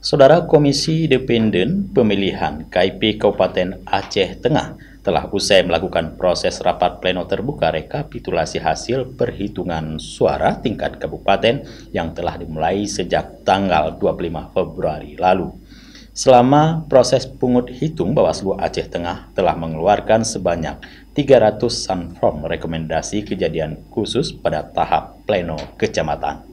Saudara Komisi Independen Pemilihan KIP Kabupaten Aceh Tengah telah usai melakukan proses rapat pleno terbuka rekapitulasi hasil perhitungan suara tingkat kabupaten yang telah dimulai sejak tanggal 25 Februari lalu. Selama proses pungut hitung, Bawaslu Aceh Tengah telah mengeluarkan sebanyak 300-an form rekomendasi kejadian khusus pada tahap pleno kecamatan.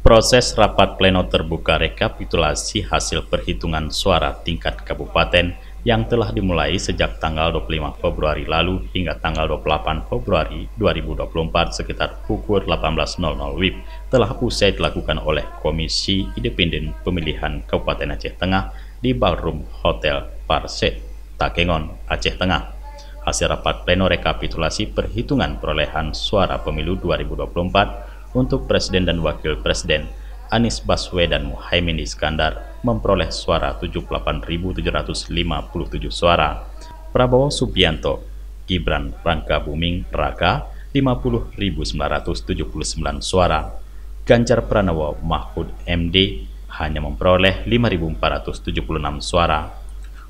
Proses rapat pleno terbuka rekapitulasi hasil perhitungan suara tingkat kabupaten yang telah dimulai sejak tanggal 25 Februari lalu hingga tanggal 28 Februari 2024 sekitar pukul 18.00 WIB telah usai dilakukan oleh Komisi Independen Pemilihan Kabupaten Aceh Tengah di Ballroom Hotel Parset, Takengon, Aceh Tengah. Hasil rapat pleno rekapitulasi perhitungan perolehan suara pemilu 2024 untuk Presiden dan Wakil Presiden, Anies Baswedan Muhaimin Iskandar memperoleh suara 78.757 suara. Prabowo Subianto Gibran Rangkabuming Raka 50.979 suara. Ganjar Pranowo Mahfud MD hanya memperoleh 5.476 suara.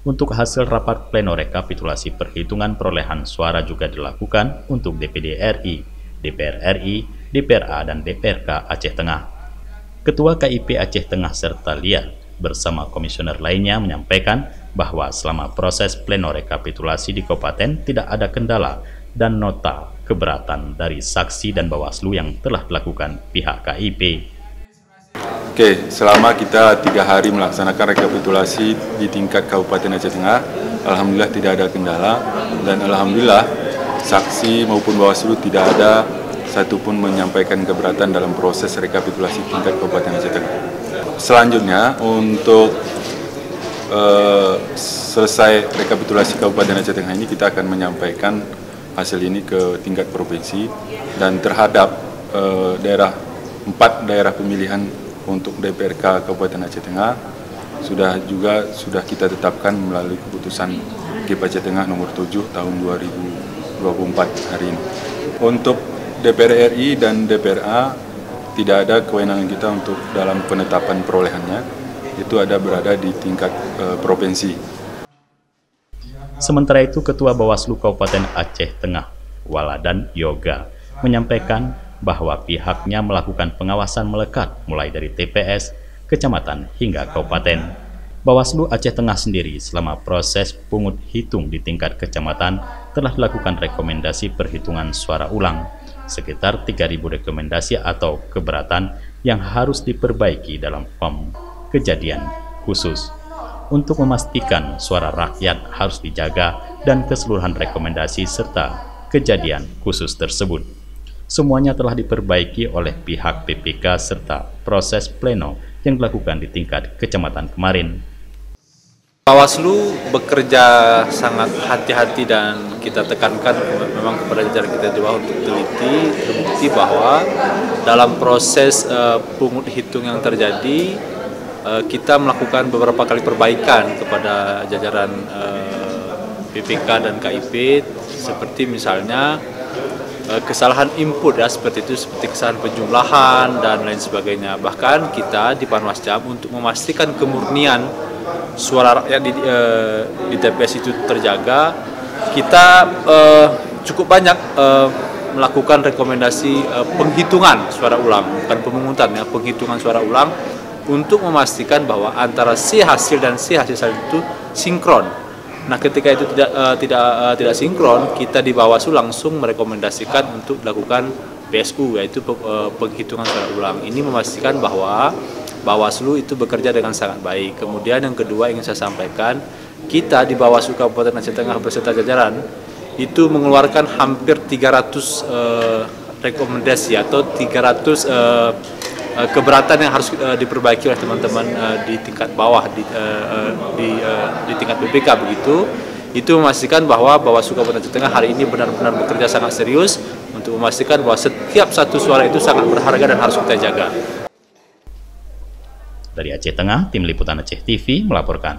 Untuk hasil rapat pleno rekapitulasi perhitungan perolehan suara juga dilakukan untuk DPD RI, DPR RI, DPRA dan DPRK Aceh Tengah. Ketua KIP Aceh Tengah serta LIA bersama komisioner lainnya menyampaikan bahwa selama proses pleno rekapitulasi di kabupaten tidak ada kendala dan nota keberatan dari saksi dan Bawaslu yang telah dilakukan pihak KIP. Oke, selama kita 3 hari melaksanakan rekapitulasi di tingkat Kabupaten Aceh Tengah, alhamdulillah tidak ada kendala dan alhamdulillah saksi maupun Bawaslu tidak ada satupun menyampaikan keberatan dalam proses rekapitulasi tingkat Kabupaten Aceh Tengah. Selanjutnya, untuk selesai rekapitulasi Kabupaten Aceh Tengah ini, kita akan menyampaikan hasil ini ke tingkat provinsi dan terhadap 4 daerah pemilihan untuk DPRK Kabupaten Aceh Tengah sudah kita tetapkan melalui keputusan KIP Aceh Tengah nomor 7 tahun 2024 hari ini. Untuk DPR RI dan DPRA tidak ada kewenangan kita untuk dalam penetapan perolehannya, itu berada di tingkat provinsi. Sementara itu, Ketua Bawaslu Kabupaten Aceh Tengah, Waladan Yoga, menyampaikan bahwa pihaknya melakukan pengawasan melekat mulai dari TPS, kecamatan hingga kabupaten. Bawaslu Aceh Tengah sendiri selama proses pungut hitung di tingkat kecamatan telah dilakukan rekomendasi perhitungan suara ulang sekitar 3.000 rekomendasi atau keberatan yang harus diperbaiki dalam form kejadian khusus. Untuk memastikan suara rakyat harus dijaga dan keseluruhan rekomendasi serta kejadian khusus tersebut semuanya telah diperbaiki oleh pihak PPK serta proses pleno yang dilakukan di tingkat kecamatan kemarin. Bawaslu bekerja sangat hati-hati dan kita tekankan memang kepada jajaran kita di bawah untuk teliti, terbukti bahwa dalam proses pungut hitung yang terjadi kita melakukan beberapa kali perbaikan kepada jajaran PPK dan KIP, seperti misalnya kesalahan input seperti kesalahan penjumlahan dan lain sebagainya. Bahkan kita di Panwascam untuk memastikan kemurnian suara rakyat di TPS itu terjaga, kita cukup banyak melakukan rekomendasi penghitungan suara ulang, bukan pemungutan ya, penghitungan suara ulang untuk memastikan bahwa antara si hasil dan si hasil itu sinkron. Nah, ketika itu tidak sinkron, kita di Bawaslu langsung merekomendasikan untuk dilakukan PSU, yaitu penghitungan suara ulang. Ini memastikan bahwa Bawaslu itu bekerja dengan sangat baik. Kemudian yang kedua ingin saya sampaikan, kita di Bawaslu Kabupaten Aceh Tengah beserta jajaran itu mengeluarkan hampir 300 rekomendasi atau 300 keberatan yang harus diperbaiki oleh teman-teman di tingkat bawah di tingkat PPK begitu. Itu memastikan bahwa Bawaslu Kabupaten Aceh Tengah hari ini benar-benar bekerja sangat serius untuk memastikan bahwa setiap satu suara itu sangat berharga dan harus kita jaga. Dari Aceh Tengah, Tim Liputan Aceh TV melaporkan.